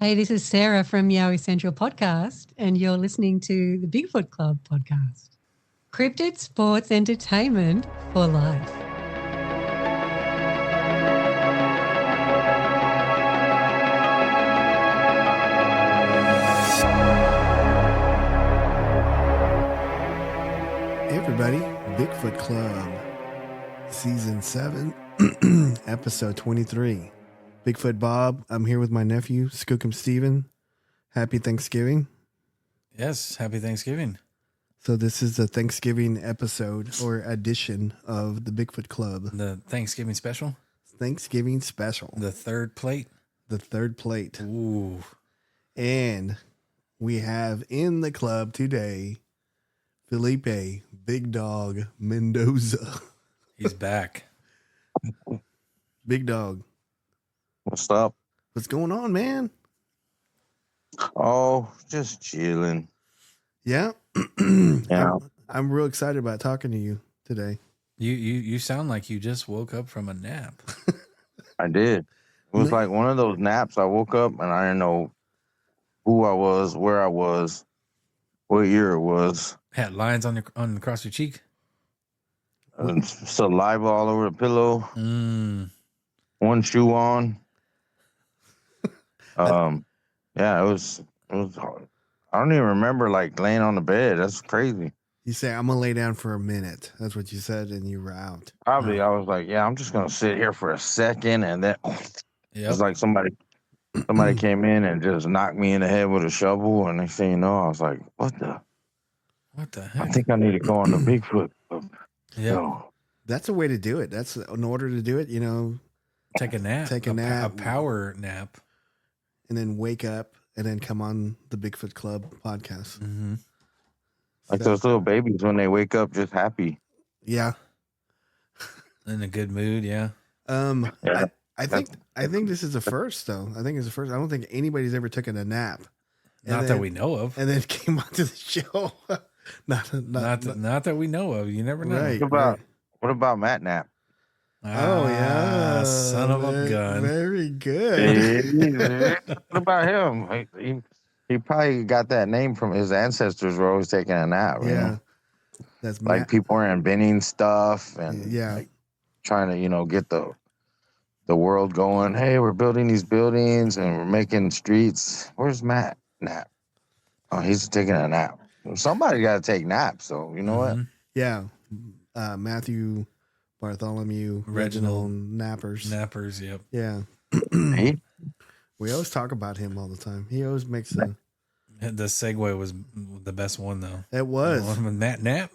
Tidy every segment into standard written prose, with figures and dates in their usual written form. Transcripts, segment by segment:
Hey, this is Sarah from Yowie Central Podcast, and you're listening to the Bigfoot Club Podcast. Cryptid sports entertainment for life. Hey everybody, Bigfoot Club, Season 7, Episode 23. Bigfoot Bob, I'm here with my nephew, Skookum Steven. Happy Thanksgiving. Yes, happy Thanksgiving. So this is the Thanksgiving episode or edition of the Bigfoot Club. The Thanksgiving special? Thanksgiving special. The third plate? The third plate. Ooh. And we have in the club today, Felipe Big Dog Mendoza. He's back. Big Dog. What's up? What's going on, man? Oh, just chilling. Yeah. Yeah. I'm real excited about talking to you today. You sound like you just woke up from a nap. I did. It was like one of those naps. I woke up and I didn't know who I was, where I was, what year it was. Had lines on across your cheek. And saliva all over the pillow. One shoe on. Yeah, it was hard. I don't even remember like laying on the bed. That's crazy. You say, I'm going to lay down for a minute. That's what you said, and you were out. Probably I was like, yeah, I'm just going to sit here for a second. And then it's like somebody came in and just knocked me in the head with a shovel. And next thing you know, I was like, what the heck? I think I need to go on the Bigfoot. Yeah. So, That's a way to do it. That's in order to do it, Take a nap. Take a nap. A power nap. And then wake up and then come on the Bigfoot Club podcast. Mm-hmm. like those little babies when they wake up just happy. Yeah. In a good mood, yeah. Yeah. I think this is the first though. I think it's the first. I don't think anybody's ever taken a nap. Not that we know of. And then came onto the show. not that we know of. You never know. Right. What about Matt Nap? Oh yeah. Son of a gun. Very good. What about him? He probably got that name from his ancestors were always taking a nap. You know? That's like Matt. people were inventing stuff and Yeah. trying to get the world going. Hey, we're building these buildings and we're making streets. Where's Matt Nap? Oh, he's taking a nap. Somebody got to take naps. So you know what? Yeah. Matthew, Bartholomew, Reginald, Nappers. Nappers, yep. Yeah. We always talk about him all the time. He always makes The segue was the best one, though. It was. The one with Matt Nap.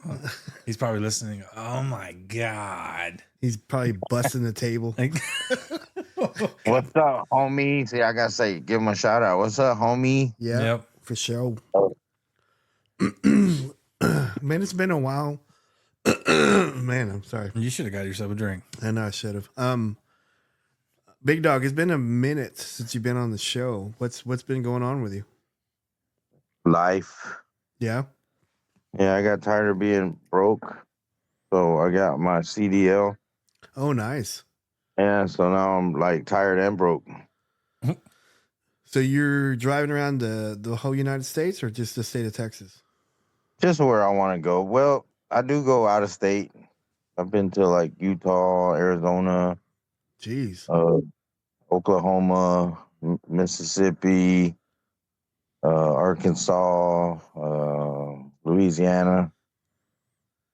He's probably listening. Oh, my God. He's probably busting the table. What's up, homie? See, I got to say, give him a shout out. What's up, homie? Yeah, Yep. for sure. Man, it's been a while. Man, I'm sorry. You should have got yourself a drink. I know I should have. Big Dog, it's been a minute since you've been on the show. What's been going on with you? Life. Yeah. Yeah, I got tired of being broke. So I got my CDL. Oh, nice. Yeah, so now I'm like tired and broke. So you're driving around the whole United States or just the state of Texas? Just where I want to go. Well, I do go out of state. I've been to like Utah, Arizona, Jeez. Oklahoma, Mississippi, Arkansas, Louisiana.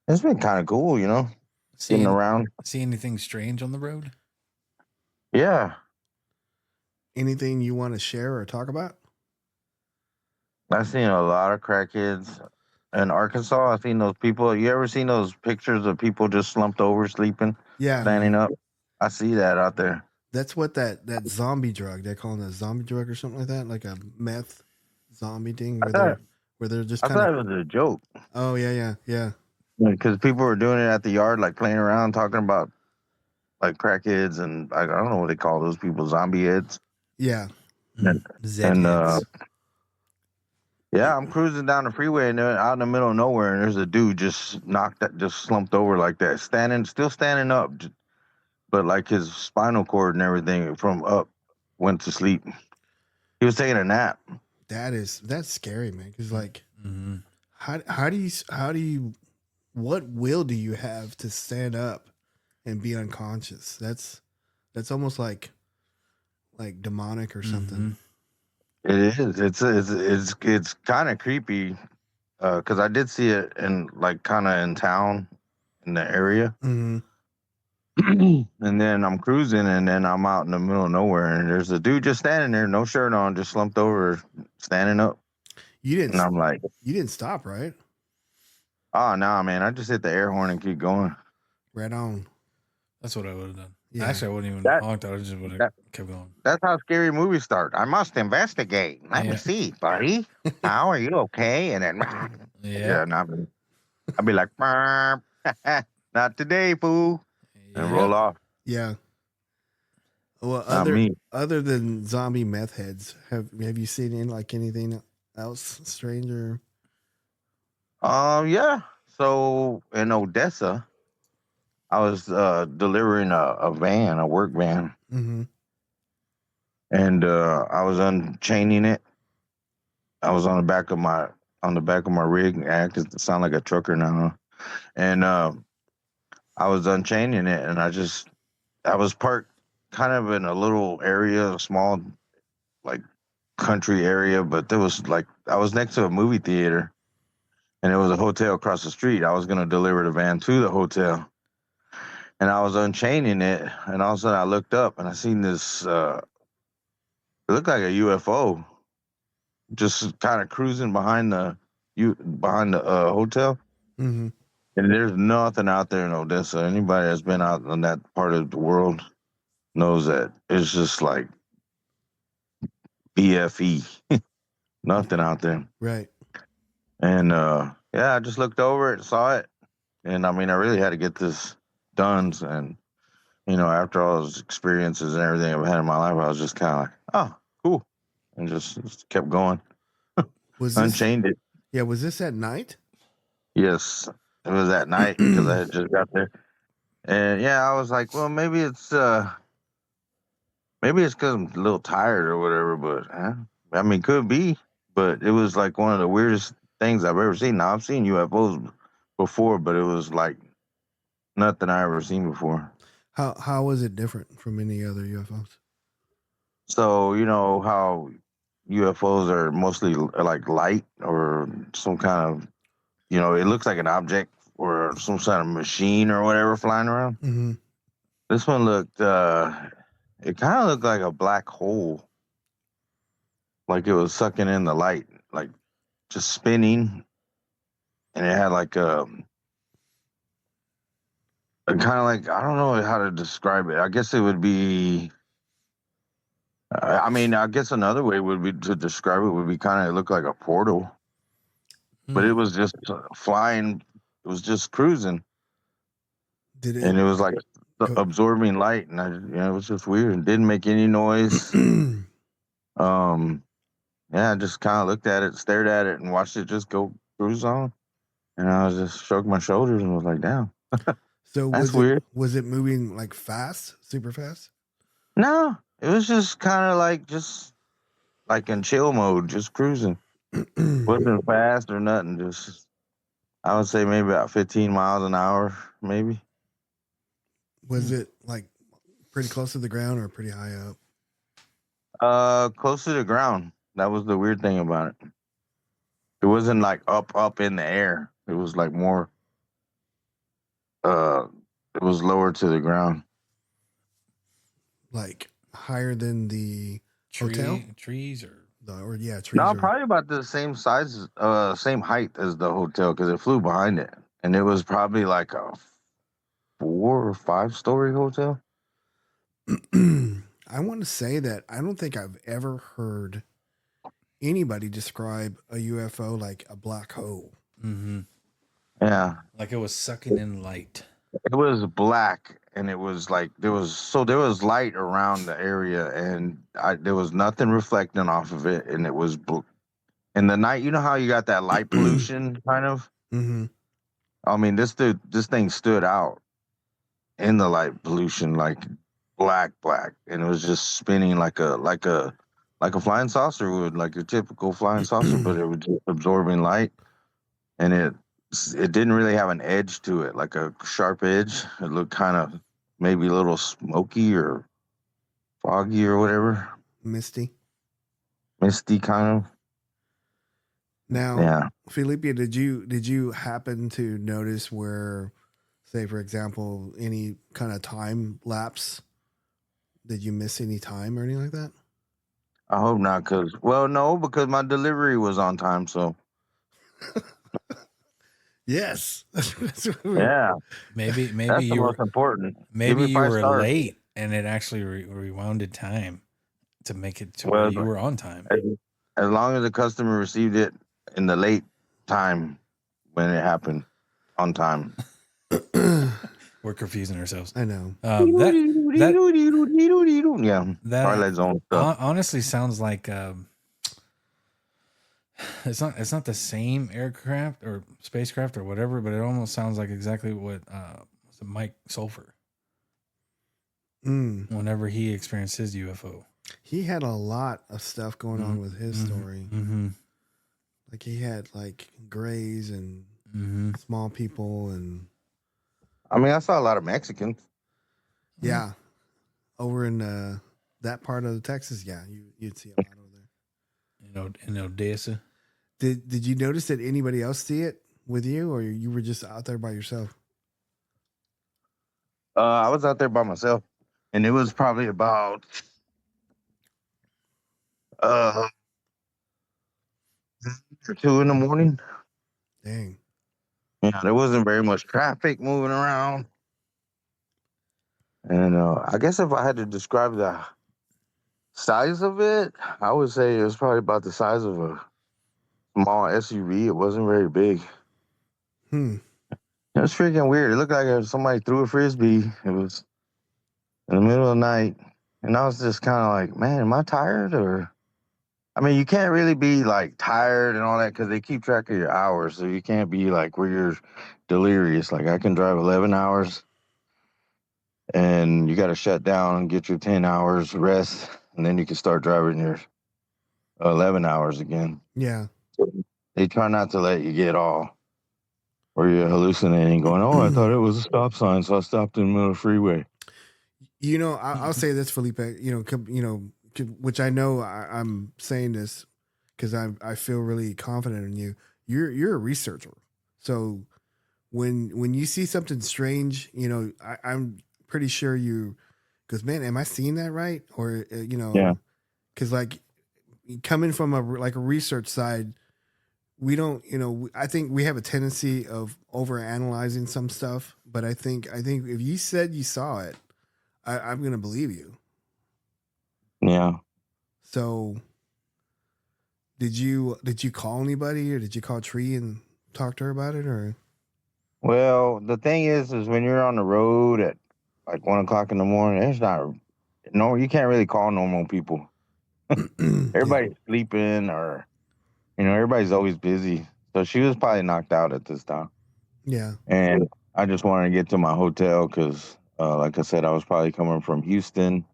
It's been kind of cool, getting around. See anything strange on the road? Yeah. Anything you want to share or talk about? I've seen a lot of crackheads in Arkansas. I've seen those people. You ever seen those pictures of people just slumped over sleeping? Yeah. Standing up? I see that out there. That's what that zombie drug, they're calling it a zombie drug or something like that, like a meth zombie thing where they're just I kind thought of. it was a joke. Oh, yeah. Because people were doing it at the yard, like playing around, talking about like crackheads and I don't know what they call those people, zombie heads. Yeah. And yeah, I'm cruising down the freeway and out in the middle of nowhere, and there's a dude just slumped over like that, still standing up, but like his spinal cord and everything from up went to sleep. He was taking a nap. That's scary, man. Because like, how do you what will do you have to stand up and be unconscious? That's almost like demonic or something. It is. It's kind of creepy. Because I did see it in like kind of in town in the area. And then I'm cruising, and then I'm out in the middle of nowhere, and there's a dude just standing there, no shirt on, just slumped over, standing up. And I'm like, you didn't stop, right? Oh, no, man. I just hit the air horn and keep going. Right on. That's what I would have done. Yeah. Actually, I wouldn't even honked. I just would have kept going. That's how scary movies start. I must investigate. Let me see, buddy. How are you okay? And then, I'd be like, not today, fool. And roll off. Yeah. Well, other than zombie meth heads, have you seen anything else strange or? Yeah. So in Odessa, I was delivering a work van, and I was unchaining it. I was on the back of my rig. I acted to sound like a trucker now, and I was unchaining it, and I was parked kind of in a little area, a small like country area, but there was like I was next to a movie theater. And it was a hotel across the street. I was going to deliver the van to the hotel. And I was unchaining it. And all of a sudden I looked up and I seen this, it looked like a UFO just kind of cruising behind the hotel. And there's nothing out there in Odessa. Anybody that's been out in that part of the world knows that it's just like BFE. Nothing out there. Right. And I just looked over it, saw it, and I mean, I really had to get this done. And after all those experiences and everything I've had in my life, I was just kind of like, oh, cool, and just kept going. Unchained it. Yeah, was this at night? Yes, it was at night because I had just got there, and I was like, well, maybe it's because I'm a little tired or whatever. But I mean, could be. But it was like one of the weirdest things I've ever seen. Now I've seen UFOs before, but it was like nothing I ever seen before. How was it different from any other UFOs? So you know how UFOs are mostly like light or some kind of, it looks like an object or some kind of machine or whatever flying around. This one looked, it kind of looked like a black hole. Like it was sucking in the light, like just spinning, and it had like a kind of like, I don't know how to describe it. I guess it would be. I guess another way would be to describe it would be kind of look like a portal, but it was just flying. It was just cruising, and it was like absorbing light, and it was just weird. It didn't make any noise. I just kind of looked at it, stared at it, and watched it just go cruise on. And I was just shrugged my shoulders and was like, damn. So that's weird. Was it moving like fast, super fast? No, it was just kind of like just like in chill mode, just cruising. Wasn't fast or nothing. Just, I would say maybe about 15 miles an hour, maybe. Was it like pretty close to the ground or pretty high up? Close to the ground. That was the weird thing about it. It wasn't like up in the air. It was like more, it was lower to the ground. Like higher than the hotel? Trees or trees. No, probably about the same size, same height as the hotel because it flew behind it. And it was probably like a 4 or 5 story hotel. I want to say that I don't think I've ever heard anybody describe a UFO like a black hole. Yeah. Like it was sucking in light. It was black, and it was like there was light around the area, and there was nothing reflecting off of it, and it was in the night. You know how you got that light pollution kind of. I mean, this thing stood out in the light pollution, like black, and it was just spinning like a like a flying saucer would, like your typical flying saucer, but it was just absorbing light, and it didn't really have an edge to it, like a sharp edge. It looked kind of maybe a little smoky or foggy or whatever, Misty kind of. Now, Yeah. Felipe, did you happen to notice where, say, for example, any kind of time lapse? Did you miss any time or anything like that? I hope not, because my delivery was on time, so. Yes. Yeah. Maybe That's the you most were important. maybe you 5 were stars. late and it actually rewounded time to make it to Well, where you were on time. As long as the customer received it in the late time when it happened on time. We're confusing ourselves. I know. Yeah. That Twilight Zone stuff. honestly sounds like it's not the same aircraft or spacecraft or whatever, but it almost sounds like exactly what Mike Sulfur whenever he experienced his UFO. He had a lot of stuff going on with his story. Mm-hmm. Like he had like grays and small people, and I mean, I saw a lot of Mexicans. yeah, over in that part of Texas, yeah, you'd see a lot over there. In Odessa. Did you notice that anybody else see it with you, or you were just out there by yourself? I was out there by myself, and it was probably about 2 in the morning. Dang. Yeah, there wasn't very much traffic moving around. And I guess if I had to describe the size of it, I would say it was probably about the size of a small SUV. It wasn't very big. It was freaking weird. It looked like somebody threw a frisbee. It was in the middle of the night. And I was just kind of like, man, am I tired? Or, I mean, you can't really be like tired and all that because they keep track of your hours. So you can't be like where you're delirious. Like I can drive 11 hours and you got to shut down and get your 10 hours rest. And then you can start driving your 11 hours again. Yeah. So they try not to let you get all where you're hallucinating going, oh, I thought it was a stop sign. So I stopped in the middle of the freeway. I'll say this, Felipe, which I know I'm saying this because I feel really confident in you. You're a researcher. So when you see something strange, I'm pretty sure because man, am I seeing that right? Or, Yeah. Cause like coming from a research side, we don't, I think we have a tendency of over analyzing some stuff, but I think if you said you saw it, I'm going to believe you. Yeah. So did you call anybody, or did you call Tree and talk to her about it, or? Well, the thing is when you're on the road at like 1 o'clock in the morning, you can't really call normal people. Everybody's sleeping or, everybody's always busy. So she was probably knocked out at this time. Yeah. And I just wanted to get to my hotel because, like I said, I was probably coming from Houston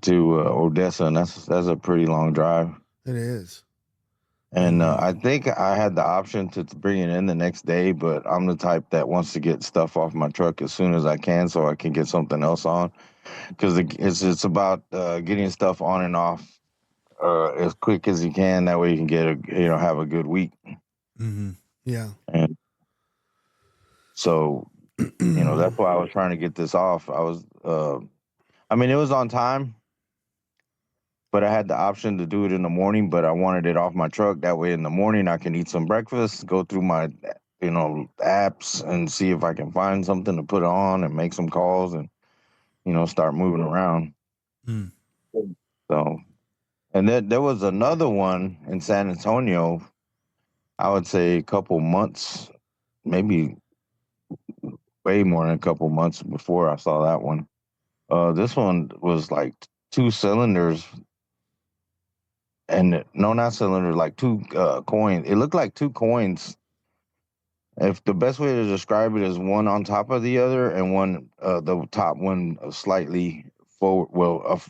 to Odessa, and that's a pretty long drive. It is. And I think I had the option to bring it in the next day, but I'm the type that wants to get stuff off my truck as soon as I can so I can get something else on. Because it's about getting stuff on and off as quick as you can. That way you can have a good week. Mm-hmm. Yeah. And so, that's why I was trying to get this off. I was, it was on time, but I had the option to do it in the morning, but I wanted it off my truck. That way in the morning I can eat some breakfast, go through my, apps and see if I can find something to put on and make some calls and, start moving around. Mm. So, and then there was another one in San Antonio, I would say a couple months, maybe way more than a couple months before I saw that one. This one was like 2 cylinders. And no, not cylinders, like 2 coins. It looked like 2 coins. If the best way to describe it is one on top of the other, and one, the top one slightly forward. Well,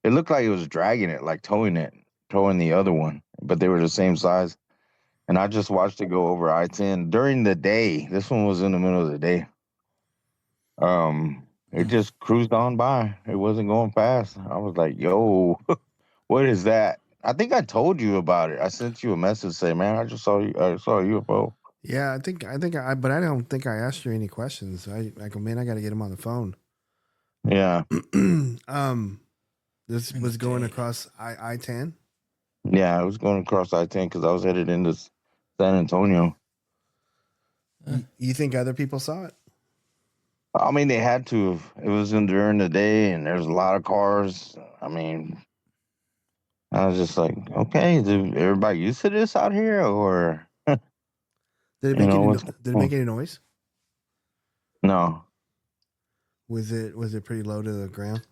It looked like it was dragging it, like towing the other one, but they were the same size. And I just watched it go over I-10 during the day. This one was in the middle of the day. It just cruised on by. It wasn't going fast. I was like, yo, what is that? I think I told you about it. I sent you a message saying, man, I saw a UFO. Yeah, but I don't think I asked you any questions. I go, man, I got to get him on the phone. Yeah. This was going across I-10. Yeah, I was going across I-10 because I was headed into San Antonio. You think other people saw it? I mean, they had to. It was during the day, and there's a lot of cars. I mean, I was just like, okay, is everybody used to this out here, or did it make any noise? No. Was it pretty low to the ground?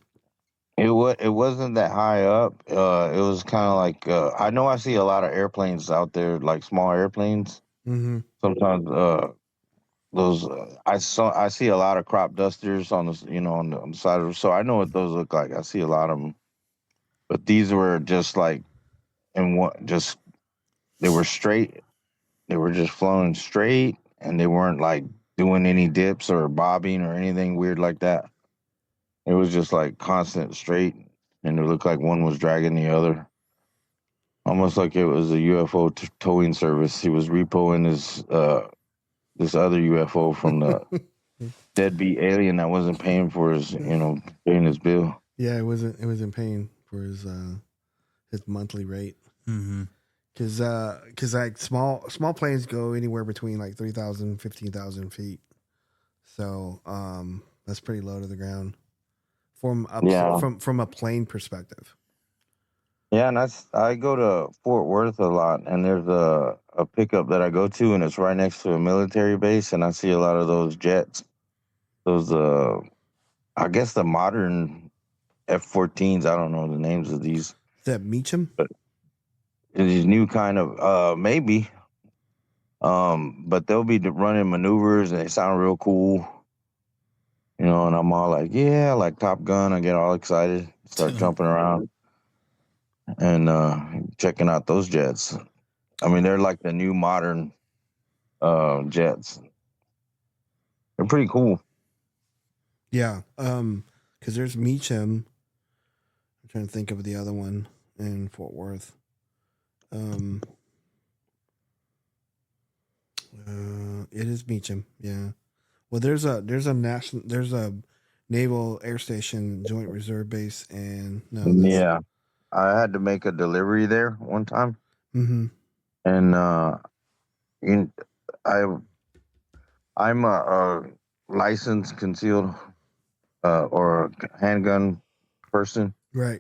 It wasn't that high up. It was kind of like I know I see a lot of airplanes out there, like small airplanes. Mm-hmm. Sometimes those I see a lot of crop dusters on the on the side of the, so I know what those look like. I see a lot of them, but these were just like they were straight. They were just flowing straight, and they weren't like doing any dips or bobbing or anything weird like that. It was just like constant straight, and it looked like one was dragging the other. Almost like it was a UFO towing service. He was repoing his this other UFO from the deadbeat alien that wasn't paying for his, paying his bill. Yeah, it wasn't paying for his monthly rate. Mm-hmm. Because like small planes go anywhere between like 3,000, 15,000 feet. So that's pretty low to the ground from a plane perspective. Yeah, and I go to Fort Worth a lot, and there's a pickup that I go to, and it's right next to a military base, and I see a lot of those jets. Those I guess the modern F-14s. I don't know the names of these. Is that Meacham? But these new kind of maybe. But they'll be running maneuvers, and they sound real cool. And I'm all like, yeah, like Top Gun. I get all excited, start jumping around, and checking out those jets. I mean, they're like the new modern jets. They're pretty cool. Yeah, because there's Meacham. I'm trying to think of the other one in Fort Worth. It is Meacham. Yeah. Well, there's a naval air station, joint reserve base, and yeah, I had to make a delivery there one time, and I'm a licensed concealed or handgun person, right?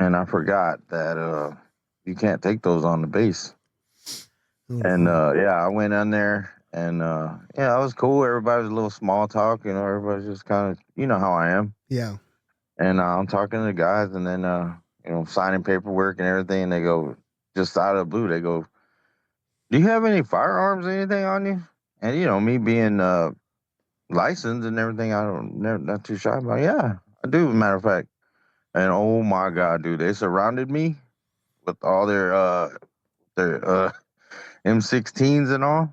And I forgot that you can't take those on the base. And I went on there, and it was cool. Everybody was a little small talk, everybody's just kind of, how I am. Yeah. And I'm talking to the guys, and then signing paperwork and everything, and they go, just out of the blue, they go, do you have any firearms or anything on you? And me being licensed and everything, not too shy about, yeah, I do, as a matter of fact. And oh my God, dude, they surrounded me with all their M16s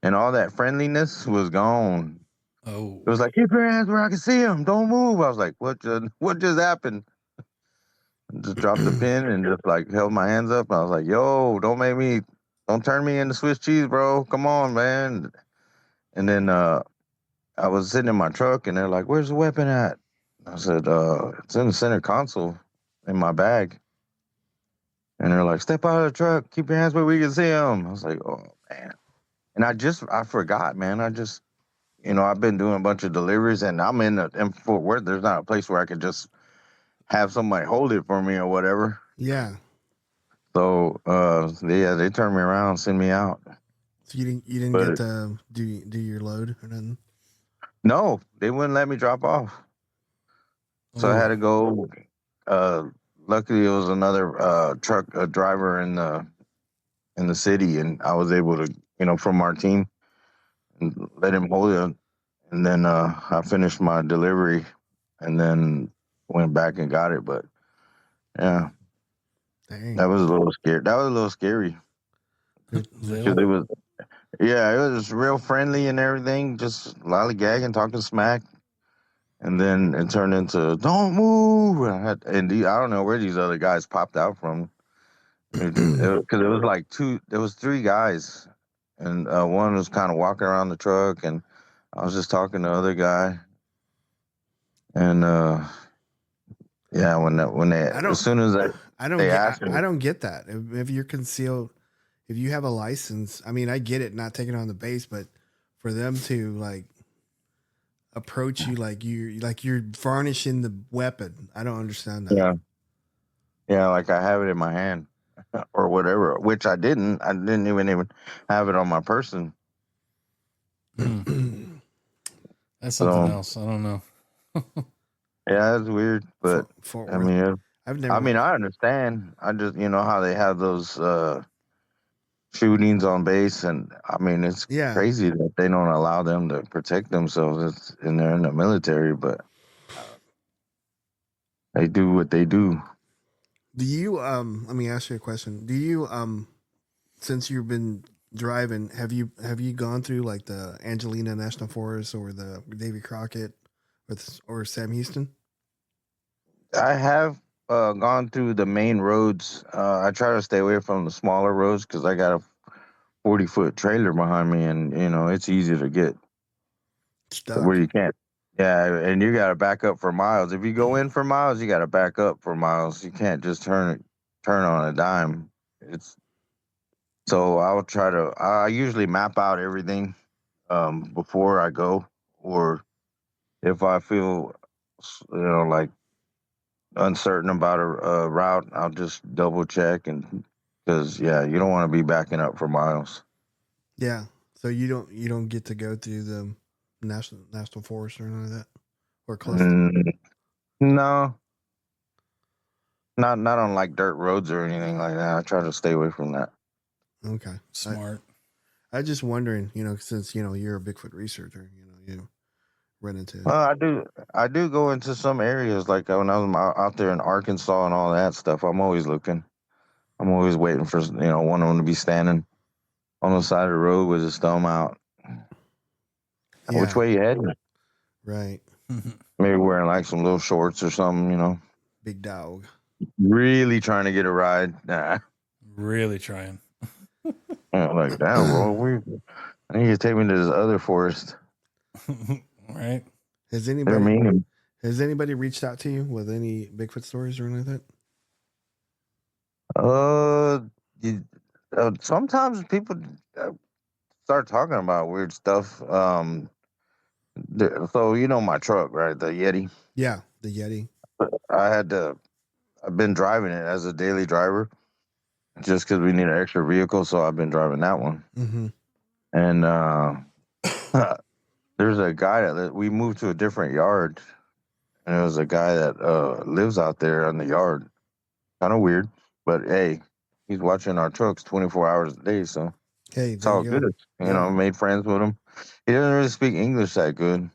and all that friendliness was gone. Oh, it was like, keep your hands where I can see them. Don't move. I was like, what just happened? Just dropped the pin and just like held my hands up. I was like, yo, don't turn me into Swiss cheese, bro. Come on, man. And then I was sitting in my truck, and they're like, where's the weapon at? I said, it's in the center console in my bag. And they're like, step out of the truck. Keep your hands where we can see them. I was like, oh, man. And I forgot, man. I've been doing a bunch of deliveries, and I'm in Fort Worth. There's not a place where I could just have somebody hold it for me or whatever. Yeah. So, they turned me around, send me out. So you didn't get to do your load or nothing? No, they wouldn't let me drop off. So I had to go. Luckily, it was another truck driver in the city, and I was able to, from our team, and let him hold it. And then I finished my delivery, and then went back and got it. But yeah, Dang. that was a little scary. That was a little scary. Little. It was, yeah, it was real friendly and everything, just lollygagging, talking smack. And then it turned into "Don't move," I don't know where these other guys popped out from. Because it was like there was three guys, and one was kind of walking around the truck, and I was just talking to the other guy, and yeah, as soon as they asked me, I don't get that. If you're concealed, if you have a license, I mean, I get it, not taking it on the base, but for them to like approach you like you're varnishing the weapon, I don't understand that. yeah, like I have it in my hand or whatever, which I didn't. I didn't even have it on my person. That's something else. I don't know. Yeah, it's weird, but I mean, I understand. I just, how they have those shootings on base, and I mean, it's crazy that they don't allow them to protect themselves. They're in the military, but they do what they do. Do you let me ask you a question. Do you since you've been driving, have you gone through like the Angelina National Forest or the Davy Crockett or Sam Houston? I have gone through the main roads. I try to stay away from the smaller roads because I got a 40-foot trailer behind me, and it's easy to get stuck where you can't. Yeah, and you got to back up for miles. If you go in for miles, you got to back up for miles. You can't just turn on a dime. So I usually map out everything before I go, or if I feel like uncertain about a route, I'll just double check, and because you don't want to be backing up for miles. Yeah, so you don't get to go through the national forest or none of that, or close to it? No, not on like dirt roads or anything like that. I try to stay away from that. Okay, smart. I just wondering, since you're a Bigfoot researcher, you run into. I do go into some areas like when I was out there in Arkansas and all that stuff. I'm always looking. I'm always waiting for one of them to be standing on the side of the road with his thumb out. Yeah. Which way you heading? Right. Maybe wearing like some little shorts or something, Big dog. Really trying to get a ride. Nah. Really trying. Like, damn, bro. I need you to take me to this other forest. Right. Has anybody reached out to you with any Bigfoot stories or anything like that? Sometimes people start talking about weird stuff. So my truck, right? The Yeti. Yeah, the Yeti. I've been driving it as a daily driver just because we need an extra vehicle. So I've been driving that one. Mm-hmm. And there's a guy that we moved to a different yard, and it was a guy that lives out there in the yard. Kind of weird, but hey, he's watching our trucks 24 hours a day, so hey, it's all good. Made friends with him. He doesn't really speak English that good,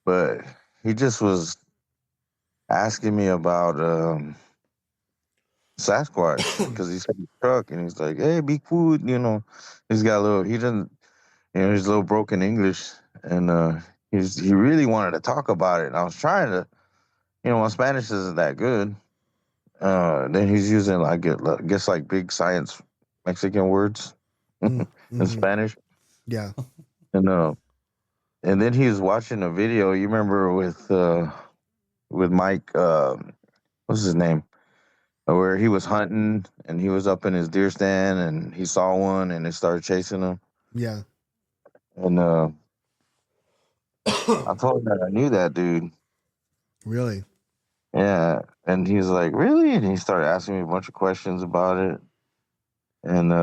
but he just was asking me about Sasquatch because he's in the truck and he's like, "Hey, Bigfoot," he's got he doesn't, he's a little broken English, and he really wanted to talk about it, and I was trying to, my Spanish isn't that good. Then he's using, I guess like big science Mexican words in Spanish. Yeah. And then he was watching a video. You remember with Mike, what's his name? Where he was hunting and he was up in his deer stand and he saw one and it started chasing him. Yeah. And I told him that I knew that dude. Really? Yeah. And he's like, really? And he started asking me a bunch of questions about it. And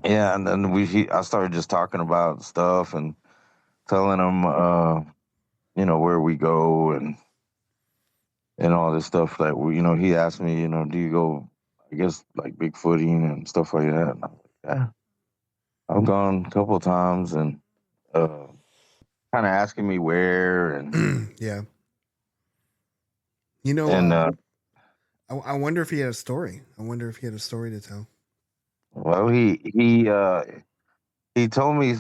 and then I started just talking about stuff and telling him where we go and all this stuff that he asked me, do you go, I guess, like Bigfooting and stuff like that. And I'm like, yeah, I've gone a couple of times, and kind of asking me where, and yeah. You know, And I wonder if he had a story. I wonder if he had a story to tell. well, he told me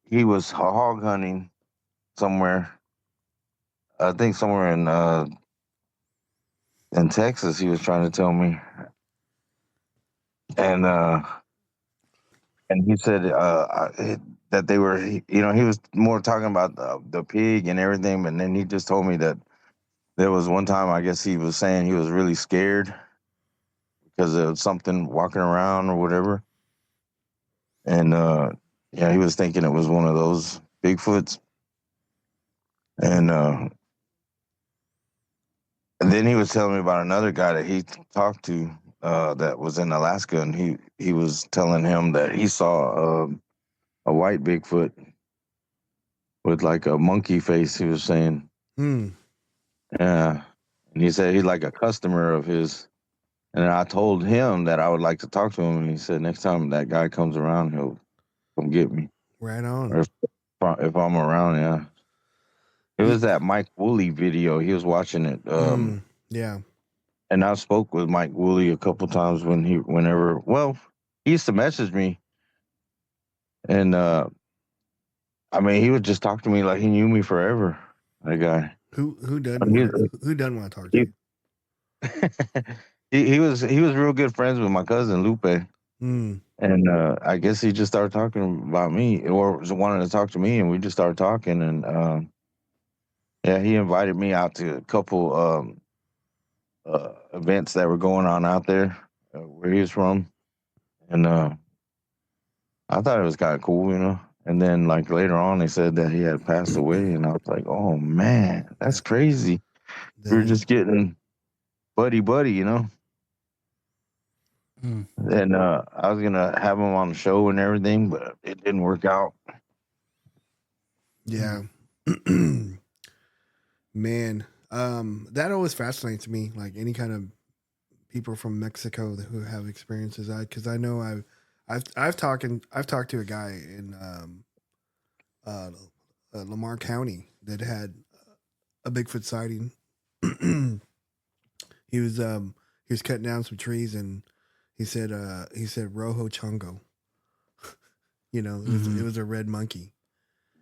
he was hog hunting somewhere. I think somewhere in Texas. He was trying to tell me, and he said that they were, you know, he was more talking about the pig and everything, but then he just told me that there was one time, I guess he was saying he was really scared because of something walking around or whatever, and yeah, he was thinking it was one of those Bigfoots, and then he was telling me about another guy that he talked to that was in Alaska, and he was telling him that he saw a white Bigfoot with like a monkey face. He was saying, yeah, and he said he's like a customer of his. And I told him that I would like to talk to him, and he said next time that guy comes around, he'll come get me. Right on. Or if I'm around, yeah. It was that Mike Woolley video. He was watching it. Yeah. And I spoke with Mike Woolley a couple times whenever. Well, he used to message me, and I mean, he would just talk to me like he knew me forever. That guy. Who doesn't want to talk to you? He was real good friends with my cousin Lupe. And I guess he just started talking about me, or wanted to talk to me, and we just started talking. And yeah, he invited me out to a couple events that were going on out there where he was from, and I thought it was kind of cool, you know. And then like later on, they said that he had passed away, and I was like, oh man, that's crazy. We were just getting buddy, you know. And I was gonna have him on the show and everything, but it didn't work out. Yeah. Man, that always fascinates me. Like any kind of people from Mexico who have experiences. Because I know I've talked to a guy in Lamar County that had a Bigfoot sighting. He was cutting down some trees, and he said Rojo Chongo. You know, it was a red monkey.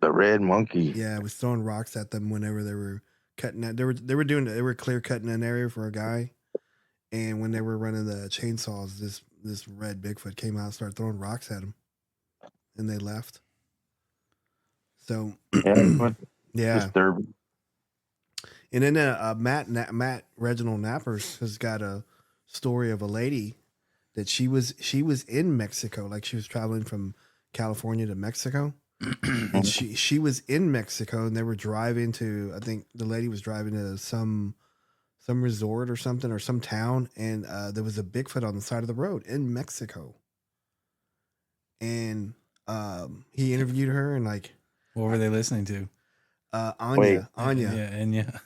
The red monkey. Yeah, it was throwing rocks at them whenever they were cutting that. They were clear cutting an area for a guy, and when they were running the chainsaws, this red Bigfoot came out and started throwing rocks at them, and they left. So yeah. Disturbing. And then Matt Reginald Nappers has got a story of a lady that she was in Mexico, like she was traveling from California to Mexico. And she was in Mexico, and they were driving to, I think the lady was driving to some resort or something, or some town, and there was a Bigfoot on the side of the road in Mexico. And he interviewed her, and like, what were they listening to? Anya. Yeah, Anya.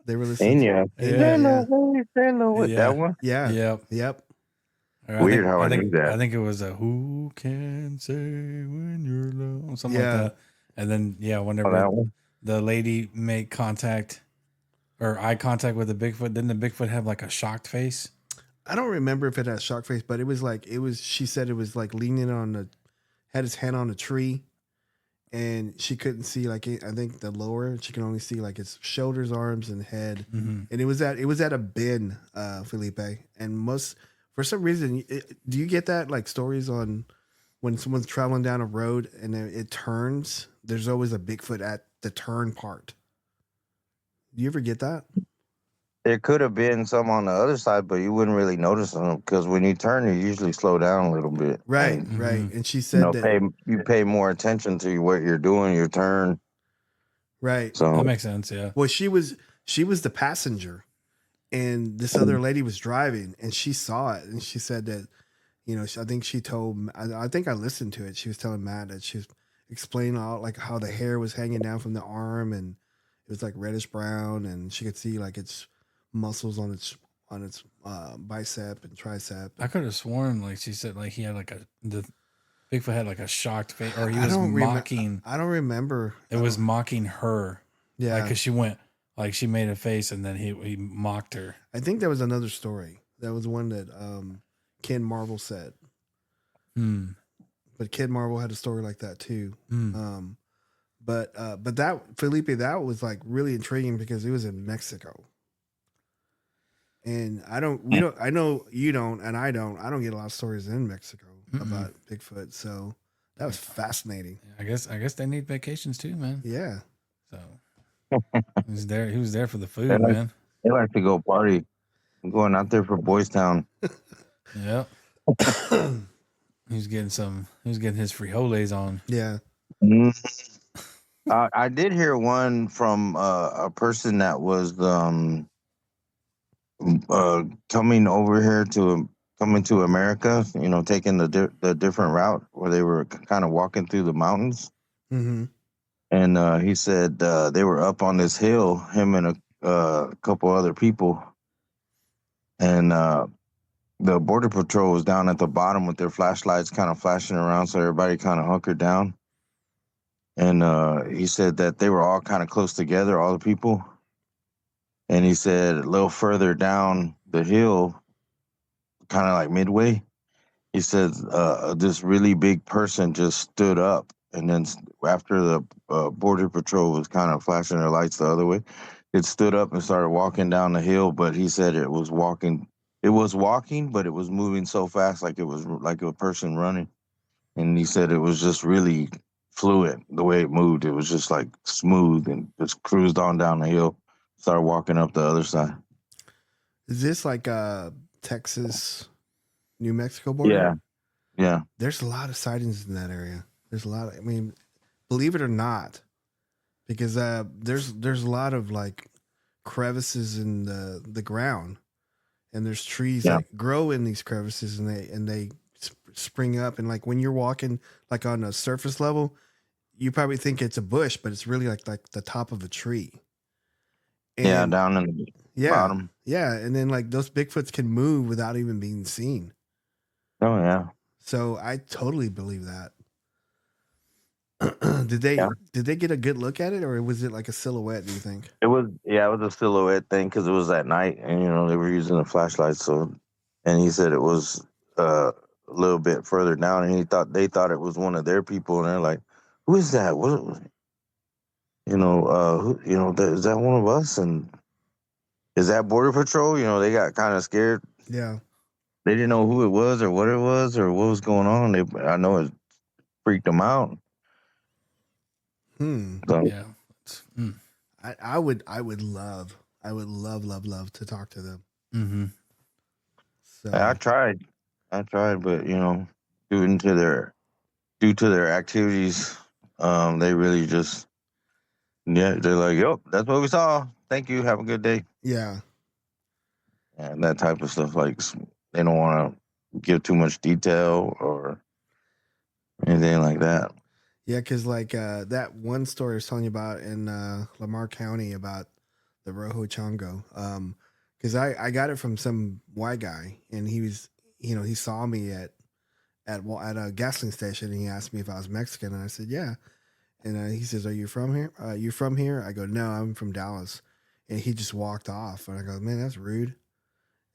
They were listening to that one? Yeah. Yep. Weird how I knew that. I think it was a "Who Can Say When You're Low," something like that. And then whenever the lady made contact or eye contact with the Bigfoot, didn't the Bigfoot have like a shocked face? I don't remember if it had a shocked face, but it was like she said it was like leaning had his hand on a tree, and she couldn't see, like, I think the lower, she can only see like its shoulders, arms, and head. And it was at a bend, Felipe, and for some reason, do you get that, like, stories on when someone's traveling down a road and it turns, there's always a Bigfoot at the turn part. Do you ever get that? There could have been some on the other side, but you wouldn't really notice them because when you turn, you usually slow down a little bit. Right, right. And she said you pay more attention to what you're doing, your turn. Right. So that makes sense, yeah. Well, she was the passenger, and this other lady was driving, and she saw it, and she said that, you know, I think she told, I think I listened to it. She was telling Matt that she was explaining all, like, how the hair was hanging down from the arm, and it was like reddish brown, and she could see like its muscles on its bicep and tricep. I could have sworn, like she said, like he had like the Bigfoot had like a shocked face, or he was mocking. I don't remember. It was mocking her. Yeah, because she went, Like she made a face and then he mocked her. I think that was another story. That was one that Ken Marvel said. But Kid Marvel had a story like that too. But that Felipe, that was like really intriguing because it was in Mexico. And I know you don't, and I don't get a lot of stories in Mexico about Bigfoot. So that was fascinating. I guess they need vacations too, man. Yeah. So he was there for the food, man. They like to go party. I'm going out there for Boys Town. Yep. He's getting his frijoles on. Yeah. I did hear one from a person that was coming to America, taking the different route where they were kind of walking through the mountains. Mm-hmm. And he said they were up on this hill, him and a couple other people, and the Border Patrol was down at the bottom with their flashlights kind of flashing around, so everybody kind of hunkered down. And he said that they were all kind of close together, all the people. And he said a little further down the hill, kind of like midway, he said this really big person just stood up. And then after the Border Patrol was kind of flashing their lights the other way, it stood up and started walking down the hill. But he said it was walking, but it was moving so fast, like it was like a person running. And he said it was just really fluid the way it moved. It was just like smooth and just cruised on down the hill, started walking up the other side. Is this like Texas, New Mexico border? Yeah. There's a lot of sightings in that area. There's a lot. I mean, believe it or not, because there's a lot of like crevices in the ground, and there's trees that grow in these crevices, and they spring up. And like when you're walking like on a surface level, you probably think it's a bush, but it's really like the top of a tree. And, down in the bottom. Yeah, and then like those Bigfoots can move without even being seen. Oh yeah. So I totally believe that. Did they get a good look at it, or was it like a silhouette, do you think? It was a silhouette thing because it was at night, and they were using a flashlight. So, and he said it was a little bit further down, and they thought it was one of their people, and they're like, "Who is that? What? Is that one of us? And is that Border Patrol?" They got kind of scared. Yeah, they didn't know who it was or what was going on. I know it freaked them out. So, yeah. I would love to talk to them. Mm-hmm. So I tried, but due to their activities, they really just they're like, "Yep, that's what we saw. Thank you. Have a good day." Yeah, and that type of stuff. Like they don't want to give too much detail or anything like that. Yeah, because like that one story I was telling you about in Lamar County about the Rojo Chongo. Because I got it from some white guy, and he was, he saw me at a gasoline station, and he asked me if I was Mexican, and I said yeah, and he says, "Are you from here? You from here?" I go, "No, I'm from Dallas," and he just walked off, and I go, "Man, that's rude."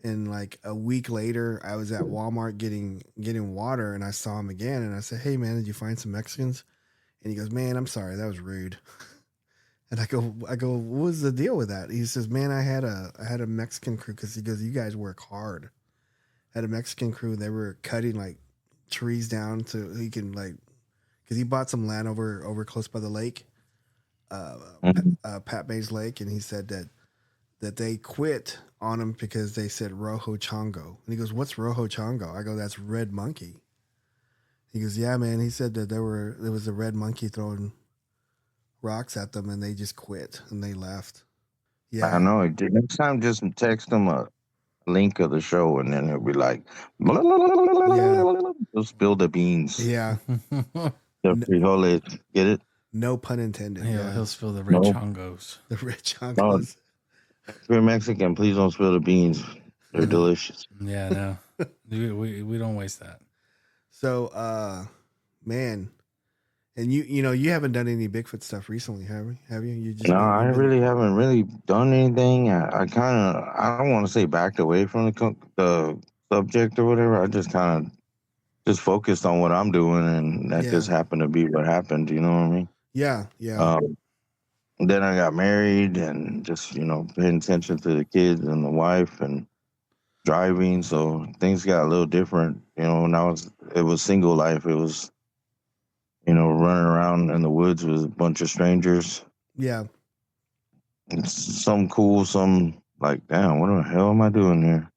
And like a week later, I was at Walmart getting water, and I saw him again, and I said, "Hey man, did you find some Mexicans?" And he goes, "Man, I'm sorry, that was rude." And I go, "What was the deal with that?" He says, "Man, I had a Mexican crew," because he goes, "You guys work hard." I had a Mexican crew. They were cutting like trees down so he can like, because he bought some land over close by the lake, Pat Bay's Lake, and he said that they quit on him because they said Rojo Chongo. And he goes, "What's Rojo Chongo?" I go, "That's red monkey." He goes, "Yeah, man." He said that there was a red monkey throwing rocks at them, and they just quit and they left. Yeah, I know. Next time, just text them a link of the show, and then he'll be like, blah, blah, blah, blah, blah, he'll spill the beans. Yeah, the frijoles. Get it? No pun intended. Yeah, he'll spill the red chongos. The red chongos. If you're Mexican, please don't spill the beans. They're delicious. Yeah, no, we don't waste that. So, man, And you haven't done any Bigfoot stuff recently, have you? You just No, I you've been, really haven't really done anything. I don't want to say backed away from the subject or whatever. I just kind of just focused on what I'm doing, and that just happened to be what happened. You know what I mean? Yeah. Then I got married and just paying attention to the kids and the wife and driving. So things got a little different. When it was single life. It was running around in the woods with a bunch of strangers. Yeah. Some cool, some like, damn, what the hell am I doing here?